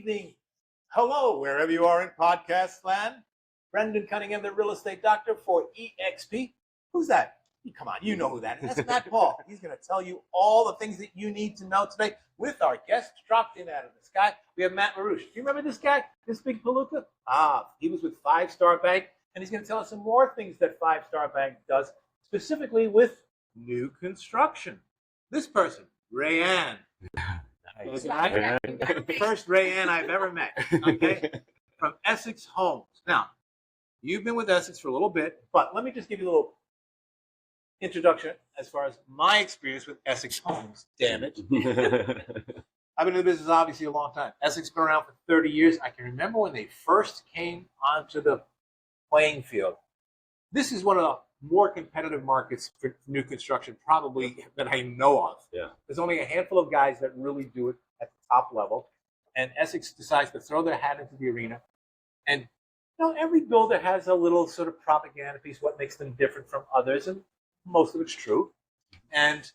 evening. Hello, wherever you are in podcast land. Brendan Cunningham, the real estate doctor for EXP. Who's that? Come on, you know who that is. That's Matt Paul. He's going to tell you all the things that you need to know today with our guest dropped in out of the sky. We have Matt LaRusch. Do you remember this guy, this big palooka? He was with 5 Star Bank, and he's going to tell us some more things that 5 Star Bank does, specifically with new construction. This person, Rae Ann. Nice. First Rae Ann I've ever met, okay? From Essex Homes. Now, you've been with Essex for a little bit, but let me just give you a little introduction as far as my experience with Essex Homes. Damn it. I've been in the business obviously a long time. Essex been around for 30 years. I can remember when they first came onto the playing field. This is one of the more competitive markets for new construction probably that I know of. Yeah. There's only a handful of guys that really do it at the top level. And Essex decides to throw their hat into the arena. And you know, every builder has a little sort of propaganda piece, what makes them different from others, and most of it's true. And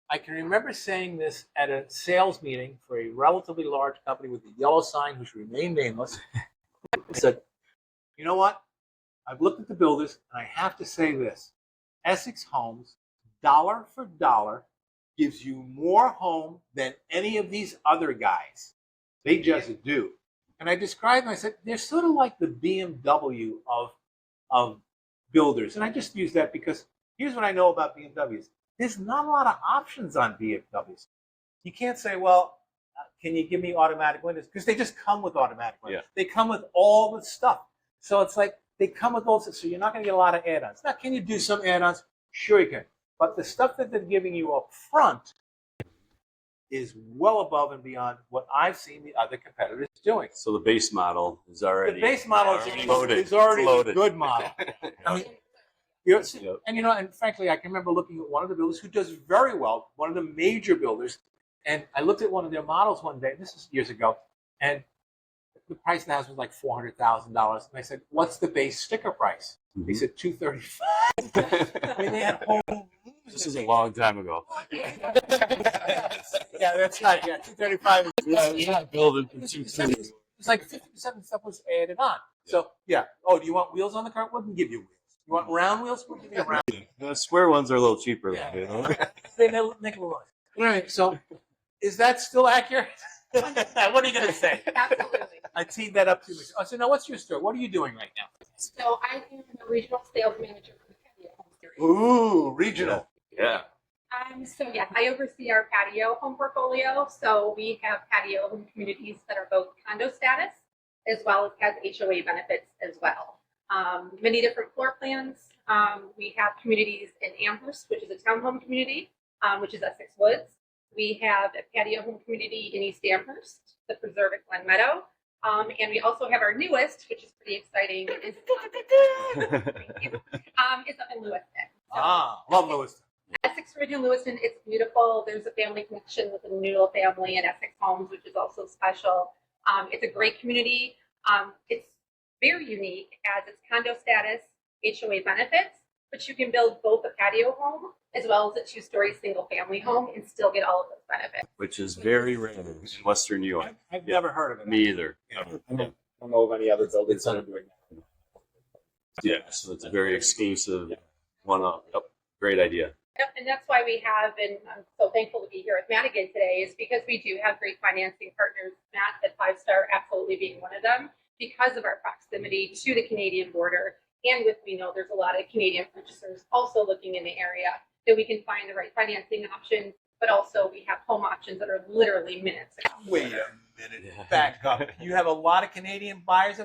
I can remember saying this at a sales meeting for a relatively large company with a yellow sign, who should remain nameless. I said, you know what? I've looked at the builders, and I have to say this. Essex Homes, dollar for dollar, gives you more home than any of these other guys. They just do. And I described them, I said, they're sort of like the BMW of builders. And I just use that because here's what I know about BMWs. There's not a lot of options on BMWs. You can't say, well, can you give me automatic windows? Because they just come with automatic windows. Yeah. They come with all the stuff. So it's like they come with those, so you're not going to get a lot of add-ons. Now, can you do some add-ons? Sure you can. But the stuff that they're giving you up front is well above and beyond what I've seen the other competitors doing. So the base model is already is already a good model. I mean, and you know, and frankly, I can remember looking at one of the builders who does very well, one of the major builders, and I looked at one of their models one day. This is years ago, and the price of the house was like $400,000. And I said, "What's the base sticker price?" He said, $235. I mean, they had home. This is a long time ago. Yeah, that's right. Yeah, $235. You're not building for $230. It's like 50% of the stuff was added on. So yeah. Oh, do you want wheels on the car? We can give you wheels. You want round wheels? We'll give you round. The square ones are a little cheaper. Yeah. You know? They make a little. All right. So, is that still accurate? What are you going to say? Absolutely. I teed that up too much. Oh, so now, what's your story? What are you doing right now? So I am the regional sales manager for the Patio Home Series. Ooh, regional. Yeah. So yes, I oversee our Patio home portfolio. So we have Patio home communities that are both condo status as well as has HOA benefits as well. Many different floor plans. We have communities in Amherst, which is a townhome community, which is Essex Woods. We have a Patio home community in East Amherst, the Preserve at Glen Meadow. And we also have our newest, which is pretty exciting, is up in Lewiston. So, love Lewiston. Essex Ridge in Lewiston, it's beautiful. There's a family connection with the Noodle family and Essex Homes, which is also special. It's a great community. It's very unique as it's condo status, HOA benefits, but you can build both a patio home as well as a 2-story single family home and still get all of those benefits. Which is very rare in Western New York. I've never heard of it. Me either. I don't know of any other buildings that are doing that. Yeah, so it's a very exclusive one-off. Yep. Great idea. Yep, and that's why we have, and I'm so thankful to be here with Matt again today, is because we do have great financing partners, Matt at 5 Star absolutely being one of them, because of our proximity to the Canadian border. And we know there's a lot of Canadian purchasers also looking in the area, that we can find the right financing options, but also we have home options that are literally minutes ago. Wait a minute, back up. You have a lot of Canadian buyers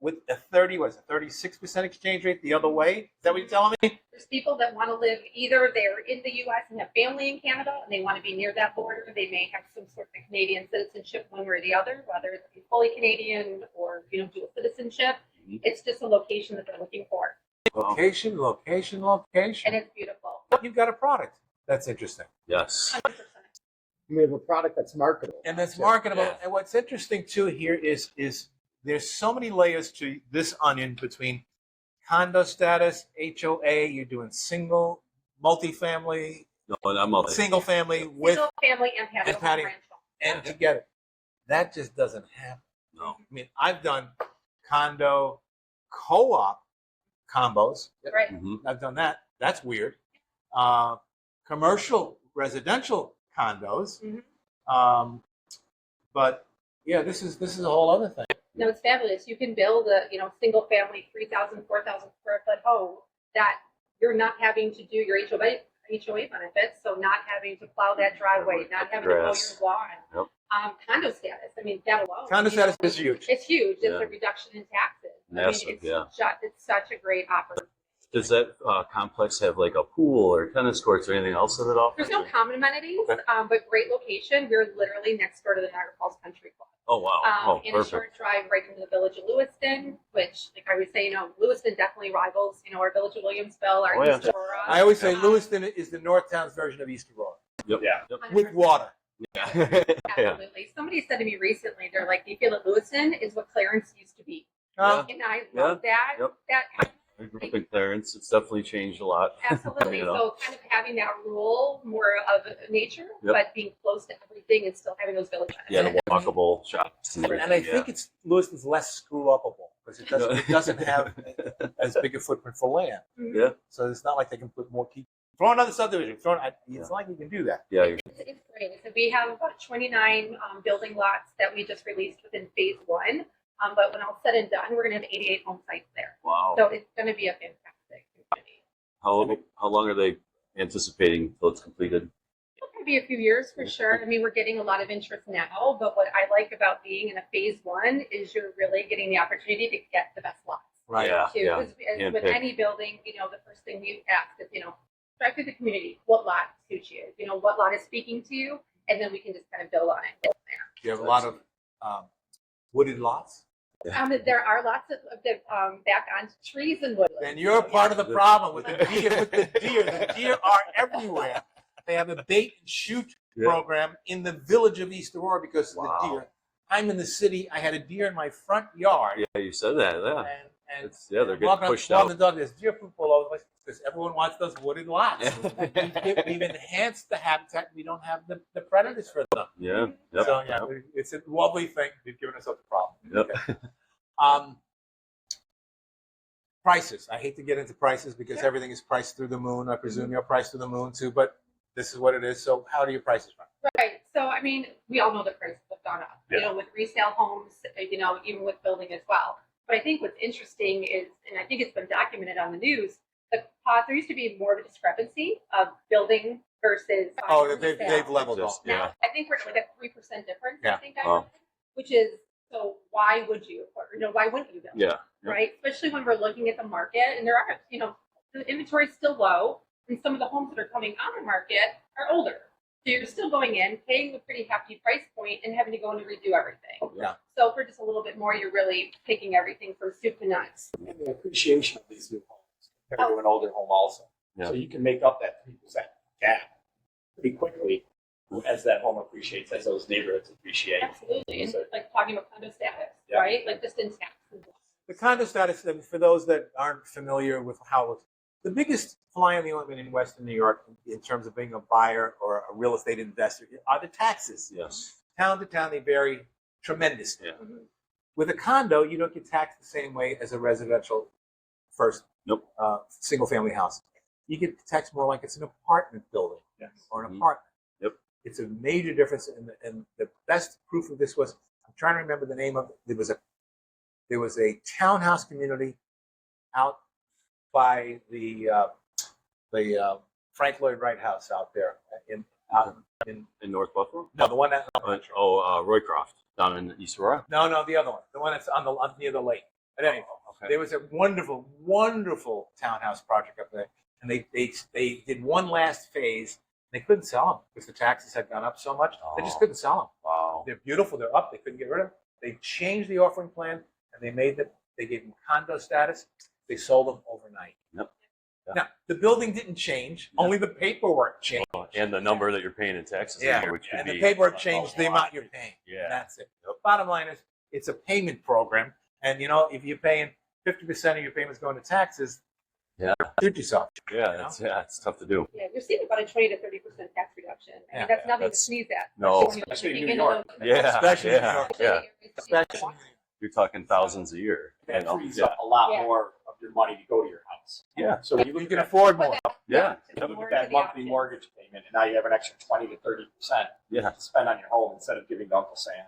with a 36% exchange rate the other way? Is that what you're telling me? There's people that want to live, either they're in the U.S. and have family in Canada and they want to be near that border. They may have some sort of Canadian citizenship one way or the other, whether it's fully Canadian or dual citizenship. It's just a location that they're looking for. Location. And it's beautiful. You've got a product. That's interesting. Yes. 100%. We have a product that's marketable. And that's marketable. Yeah. And what's interesting too here is there's so many layers to this onion between condo status, HOA, you're doing single, multifamily, No, not multi. single family with Single family and patio. and patio. Ranch home. and together. That just doesn't happen. No. I mean, I've done condo co-op combos. Right. Mhm. I've done that. That's weird. Commercial residential condos. Mhm. But yeah, this is a whole other thing. No, it's fabulous. You can build a single family 3,000, 4,000 square foot home that you're not having to do your HOA benefits, so not having to plow that driveway, not having to mow Grass. your lawn. Yep. Condo status. I mean, that alone. Condo status is huge. It's huge. It's Yeah. a reduction in taxes. Massive, I mean, yeah. It's such a great opportunity. Does that complex have like a pool or tennis courts or anything else that it offers? There's no common amenities, Okay. But great location. We're literally next door to the Niagara Falls Country Club. Oh wow! In a short drive right into the village of Lewiston, which, like I would say, Lewiston definitely rivals, our village of Williamsville, our Oh, yeah. East Aurora. I always say Lewiston is the Northtown's version of East Aurora Yep. Yeah. Yep. with water. Yeah. Absolutely. Somebody said to me recently, they're like, they feel that Lewiston is what Clarence used to be. Yeah. And I love that. Yep. That I grew up in Clarence. It's definitely changed a lot. absolutely. You know. So kind of having that rural, more of nature, Yep. but being close to everything and still having those village Yeah, benefits. the walkable shops. And I think it's Lewiston's less screw upable because it doesn't have as big a footprint for land. Mhm. Yeah. So it's not like they can put more people. Throw another subdivision. It's not like you can do that. Yeah. It's great. So we have about 29 building lots that we just released within phase one. But when all said and done, we're going to have 88 home sites there. Wow. So it's going to be a fantastic community. How long are they anticipating till it's completed? It'll probably be a few years for sure. I mean, we're getting a lot of interest now, but what I like about being in a phase one is you're really getting the opportunity to get the best lots. Right. Yeah. Too. Yeah. 'Cause with Handpick. any building, the first thing we ask is, drive through the community. What lot suits you? What lot is speaking to you? And then we can just kind of build on it. You have a lot of wooded lots. There are lots of back on trees and woodlands. Then you're part of the problem with the deer. The deer are everywhere. They have a bait and shoot program in the village of East Aurora because of the deer. I'm in the city. I had a deer in my front yard. Yeah, you said that. Yeah. And They're getting walking pushed walking out. the dog, there's deer poop all over the place because everyone wants those wooded lots. We've enhanced the habitat. We don't have the predators for them. Yeah. Yep. So yeah, it's a lovely thing. We've given ourselves a problem. Yep. Okay. Prices. I hate to get into prices because everything is priced through the moon. I presume you're priced through the moon too, but this is what it is. So how do your prices run? Right. So, I mean, we all know the prices have gone up, with resale homes, even with building as well. But I think what's interesting is, and I think it's been documented on the news, the cost, there used to be more of a discrepancy of building versus They've leveled off. Yeah. Now, I think we're at like a 3% difference, Yeah. I think, which is, so why would you, or, why wouldn't you build? Yeah. Right? Especially when we're looking at the market and there are, the inventory is still low and some of the homes that are coming on the market are older. So you're still going in, paying a pretty hefty price point and having to go in and redo everything. Yeah. So for just a little bit more, you're really taking everything from soup to nuts. And the appreciation of these new homes compared to an older home also. Yeah. So you can make up that 3% gap pretty quickly as that home appreciates, as those neighborhoods appreciate. Absolutely. And like talking about condo status, Yeah. right? Like just in taxes. The condo status, for those that aren't familiar with how it looks, the biggest fly on the ointment in Western New York in terms of being a buyer or a real estate investor are the taxes. Yes. Town to town, they vary tremendously. Yeah. Mhm. With a condo, you don't get taxed the same way as a residential first single family house. You get taxed more like it's an apartment building or an Mhm. apartment. Yep. It's a major difference. And the best proof of this was, I'm trying to remember the name of it. There was a townhouse community out by the Frank Lloyd Wright House out there in North Buffalo. no, the one that Roycroft down in East Aurora. no, the other one, the one that's near the lake. But anyway, there was a wonderful, wonderful townhouse project up there, and they did one last phase. They couldn't sell them because the taxes had gone up so much. They just couldn't sell them. Wow. They're beautiful. They're up. They couldn't get rid of them. They changed the offering plan, and they gave them condo status. They sold them overnight. Yep. Yeah. Now, the building didn't change. Yeah. Only the paperwork changed. And the number that you're paying in taxes. Yeah, which could and be the paperwork changed the amount you're paying. Yeah. And that's it. Bottom line is, it's a payment program, and if you're paying 50% of your payments going to taxes, Yeah. shoot yourself. Yeah, it's tough to do. Yeah, you're seeing about a 20 to 30% tax reduction. consumption. I Yeah, mean, that's nothing to that's- sneeze at. no. Especially in Speaking New York. of- Yeah, Especially in New yeah, York. yeah. Especially, You're talking thousands a year. That You know? frees Yeah. up a lot Yeah. more of your money to go to your house. Yeah. So when you you look can at afford more. Yeah. to look more at to that the monthly options. mortgage payment, and now you have an extra 20 to 30% Yeah. to spend on your home instead of giving to Uncle Sam.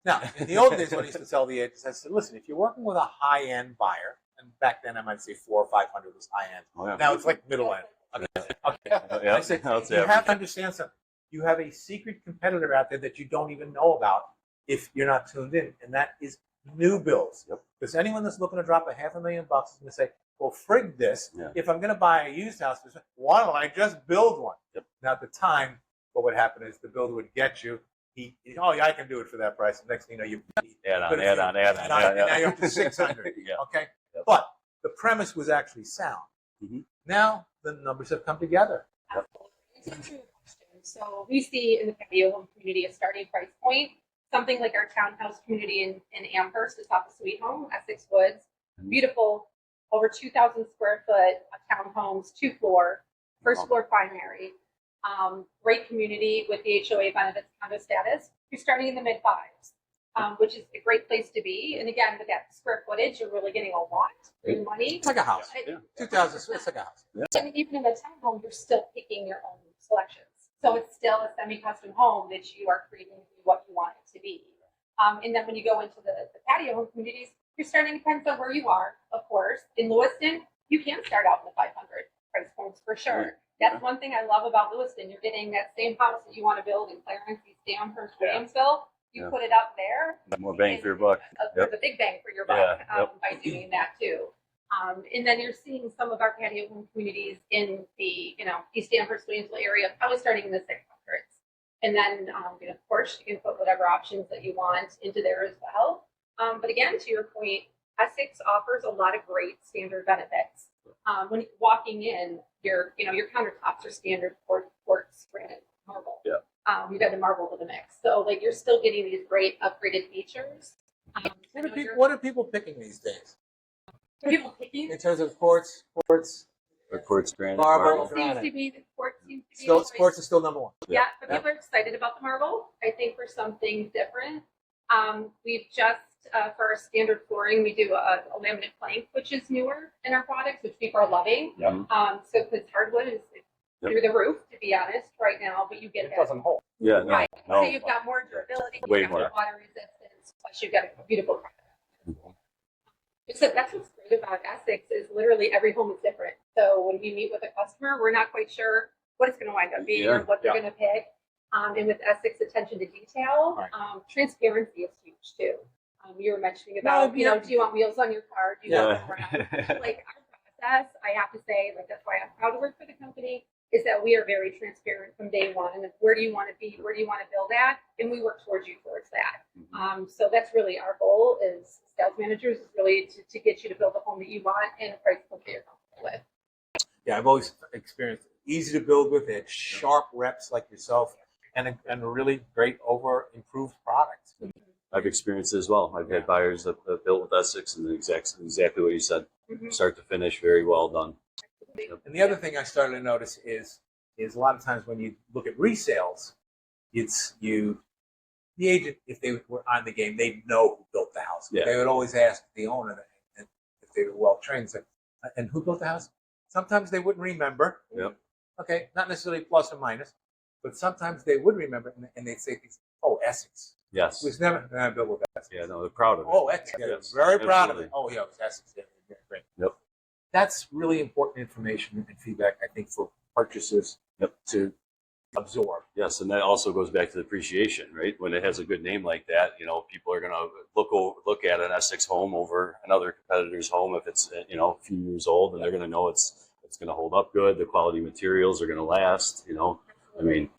Now, in the old days when I used to tell the agents, I said, listen, if you're working with a high-end buyer, and back then I might say 400 or 500 was high-end. Oh, yeah. Now it's like middle end. Okay. Yeah. I said, That's you have average. to understand something. You have a secret competitor out there that you don't even know about if you're not tuned in, and that is new builds. Yep. Because anyone that's looking to drop $500,000 is going to say, well, frig this. Yeah. If I'm going to buy a used house, why don't I just build one? Yep. Now, at the time, what would happen is the builder would get you. Oh, yeah, I can do it for that price. The next thing you know, you Add on, But if add you- on, add on. and now Yeah. you're up to 600. Yeah. Okay, Yep. but the premise was actually sound. Mhm. Now the numbers have come together. Absolutely. So we see in the patio home community a starting price point, something like our townhouse community in Amherst is off of Sweet Home, Essex Woods. Mhm. Beautiful, over 2,000 square foot townhomes, 2-floor, first Wow. floor primary. Great community with the HOA benefits condo status. You're starting in the mid fives, which is a great place to be. And again, with that square footage, you're really getting a lot for your money. It's like a house. Yeah. 2,000. It's like a house. And even in the townhome, you're still picking your own selections. So it's still a semi-custom home that you are creating what you want it to be. And then when you go into the patio home communities, you're starting, depends on where you are, of course. In Lewiston, you can start out in the 500 price points for sure. That's one thing I love about Lewiston. You're getting that same house that you want to build in Clarence, East Amherst, Yeah. Williamsville. You Yeah. put it up there. More bang for your buck. There's a big bang for your buck Yeah, yep. by doing that too. And then you're seeing some of our patio home communities in the East Amherst, Williamsville area, probably starting in the 600s. And then, of course, you can put whatever options that you want into there as well. But again, to your point, Essex offers a lot of great standard benefits. When walking in, your countertops are standard quartz, granite, marble. Yeah. You've got the marble with the mix, so like you're still getting these great upgraded features. What are people picking these days People picking? in terms of quartz? Or quartz granite. Marble. Marble seems to be the quartz seems to be Still, the choice. quartz is still number one. Yeah, but people are excited about the marble. I think for something different. We've just for our standard flooring, we do a laminate plank, which is newer in our products, which people are loving. Yep. So because hardwood is through the roof, to be honest, right now, but you get It that. doesn't hold. Yeah, no, Right. no. So you've got more durability, Way you've got more. water resistance, plus you've got a beautiful product. So that's what's great about Essex is literally every home is different. So when we meet with a customer, we're not quite sure what it's going to wind up being or what they're going to pick. And with Essex attention to detail, Right. transparency is huge too. You were mentioning about, do you want wheels on your car? Do you want Yeah. like our process, I have to say, like that's why I'm proud to work for the company, is that we are very transparent from day one. Where do you want to be? Where do you want to build at? And we work towards that. So that's really our goal is sales managers is really to get you to build the home that you want and a price point that you're comfortable with. Yeah, I've always experienced easy to build with it, sharp reps like yourself, and a really great improved product. I've experienced it as well. I've had buyers that have built with Essex and exactly what you said. Mhm. Start to finish, very well done. And the other thing I started to notice is a lot of times when you look at resales, the agent, if they were on the game, they'd know who built the house. Yeah. They would always ask the owner, and if they were well trained, say, and who built the house? Sometimes they wouldn't remember. Yep. Okay, not necessarily plus or minus, but sometimes they would remember, and they'd say things. Oh, Essex. Yes. It was never built with Essex. Yeah, no, they're proud of it. Oh, Essex. Yeah, Yes, very proud of absolutely. it. Oh, yeah, it was Essex. Yeah, great. Yep. That's really important information and feedback, I think, for purchasers to absorb. Yes, and that also goes back to the appreciation, right? When it has a good name like that, people are going to look at an Essex home over another competitor's home if it's a few years old, and they're going to know it's going to hold up good. The quality materials are going to last. I mean,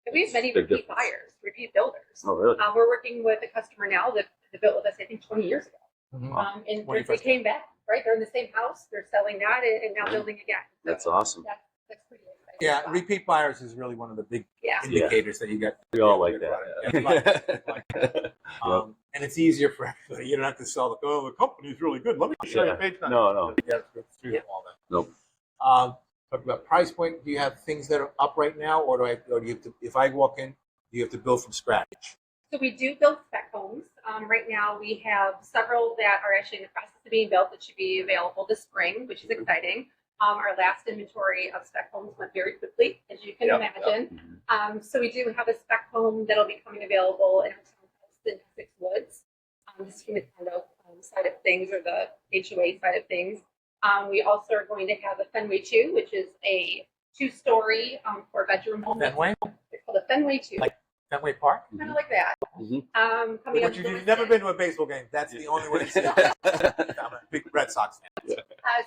And we have many Big repeat difference. buyers, repeat builders. oh really? We're working with a customer now that built with us, I think, 20 years ago. Mm-hmm. And When you they first came back, right? They're in the same house. They're selling that and now building again. So That's awesome. That's pretty exciting. Yeah, repeat buyers is really one of the big Yeah. indicators that you got. We all like that. And it's easier for everybody. You don't have to sell the company's really good. Let me show you Yeah. page 9. No. Yeah, it's through all that. Nope. But talk about price point. Do you have things that are up right now, or do you have to? If I walk in, do you have to build from scratch? So we do build spec homes. Right now, we have several that are actually in the process of being built that should be available this spring, which is exciting. Our last inventory of spec homes went very quickly, as you can imagine. So we do have a spec home that'll be coming available in our townhouse in Essex Woods. This is from the condo side of things, or the HOA side of things. We also are going to have a Fenway 2, which is a 2-story 4-bedroom home. Fenway, It's called a Fenway 2. Like Fenway Park. Kind of like that. Coming But up you've never been to a baseball game. That's the only way to see it. I'm a big Red Sox fan.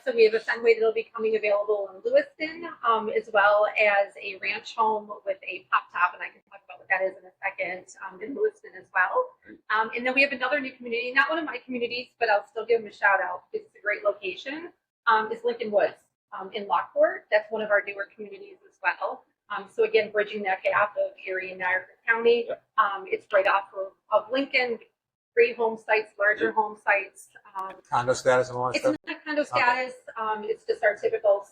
So we have a Fenway that'll be coming available in Lewiston, as well as a ranch home with a pop top, and I can talk about what that is in a second, in Lewiston as well. And then we have another new community, not one of my communities, but I'll still give them a shout out because it's a great location, is Lincoln Woods in Lockport. That's one of our newer communities as well. So again, bridging that gap of Erie and Niagara County. It's right off of Lincoln. Great home sites, larger home sites. Condo status and all that It's stuff. not condo status. It's just our typical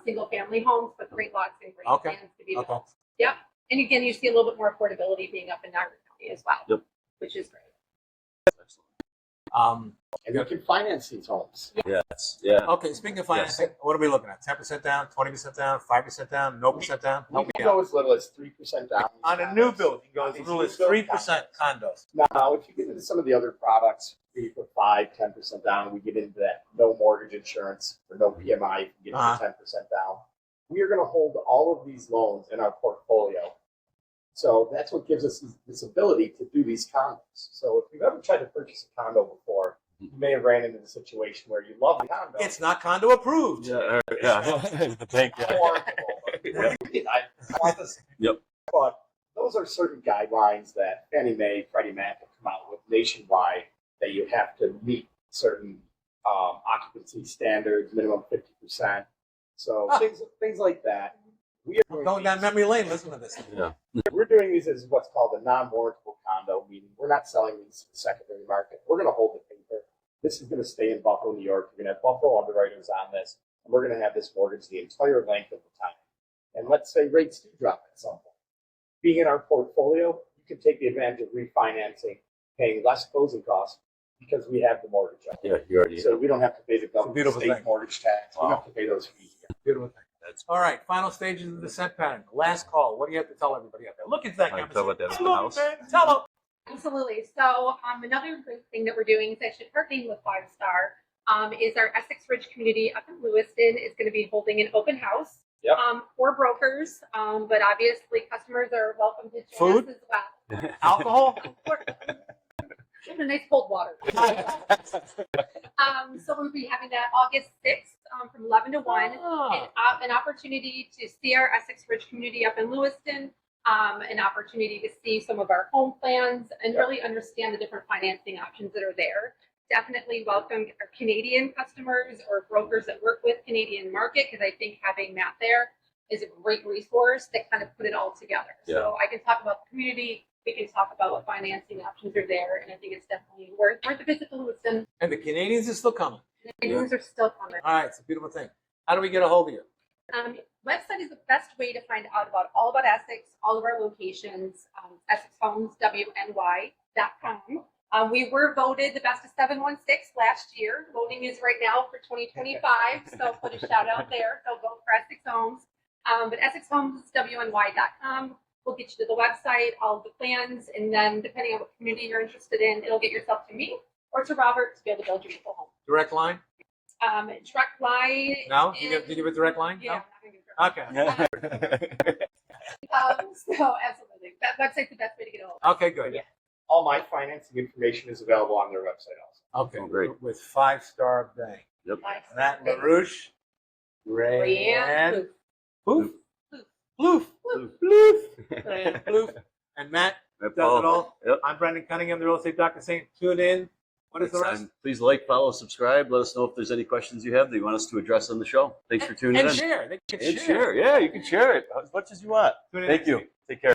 single family homes, but great lots and great plans to be built. Yep. And again, you see a little bit more affordability being up in Niagara County as well, which is great. And you can finance these homes. Yes. Yeah. Okay, speaking of financing, what are we looking at? 10% down, 20% down, 5% down, no percent down? We can go as little as 3% down. On a new build, you can go as little as 3% condos. Now, if you get into some of the other products, you put 5-10% down. We get into that no mortgage insurance or no PMI. You can get to 10% down. We are going to hold all of these loans in our portfolio. So that's what gives us this ability to do these condos. So if you've ever tried to purchase a condo before, you may have ran into the situation where you love the condo. It's not condo approved. Yeah. Thank you. I want this. Yep. But those are certain guidelines that Fannie Mae, Freddie Mac have come out with nationwide that you have to meet certain occupancy standards, minimum 50%. So things like that. We are Going down memory lane, listen to this. Yeah. We're doing these as what's called a non-warrantable condo, meaning we're not selling these to the secondary market. We're going to hold the paper. This is going to stay in Buffalo, New York. We're going to have Buffalo underwriters on this, and we're going to have this mortgage the entire length of the time. And let's say rates do drop at some point. Being in our portfolio, you can take the advantage of refinancing, paying less closing costs because we have the mortgage on it. Yeah. You already. So we don't have to pay the government beautiful state thing. mortgage tax. We don't have to pay those fees. Beautiful thing. That's All right, final stages of the descent pattern. Last call. What do you have to tell everybody out there? Look at that. Can I tell what that is in the Look, house? man, tell them. Absolutely. So another great thing that we're doing is actually partnering with 5 Star. Is our Essex Ridge community up in Lewiston is going to be holding an open house for brokers, but obviously customers are welcome to join us as well. Alcohol? And a nice cold water. So we'll be having that August 6th from 11 to 1. An opportunity to see our Essex Ridge community up in Lewiston, an opportunity to see some of our home plans and really understand the different financing options that are there. Definitely welcome our Canadian customers or brokers that work with Canadian market, because I think having Matt there is a great resource that kind of put it all together. So I can talk about the community. We can talk about what financing options are there, and I think it's definitely worth a visit to Lewiston. And the Canadians are still coming. The Canadians are still coming. All right, it's a beautiful thing. How do we get a hold of you? Website is the best way to find out about all about Essex, all of our locations, Essex Homes WNY.com. We were voted the best of 716 last year. Voting is right now for 2025, so put a shout out there. So vote for Essex Homes. But Essex Homes WNY.com will get you to the website, all of the plans, and then depending on what community you're interested in, it'll get yourself to me or to Robert to be able to build your beautiful home. Direct line? Direct line. No? Did you give a direct line? Yeah, No? I'm not gonna give direct Okay. so absolutely, that website's the best way to get a hold of it. Okay, good. Yeah. All my financing information is available on their website also. Okay, Oh, great. With 5 Star Bank. Yep. Matt LaRusch, Rae Ann Plouff, Plouff, Rae Ann Plouff, and Matt does it all. Yep. I'm Brendan Cunningham, the real estate doctor, saying tune in. What is the rest? And please like, follow, subscribe. Let us know if there's any questions you have that you want us to address on the show. Thanks for tuning And in. share. They can And share. Yeah, you can share it as much as you want. Tune in Thank next you. week. Take care.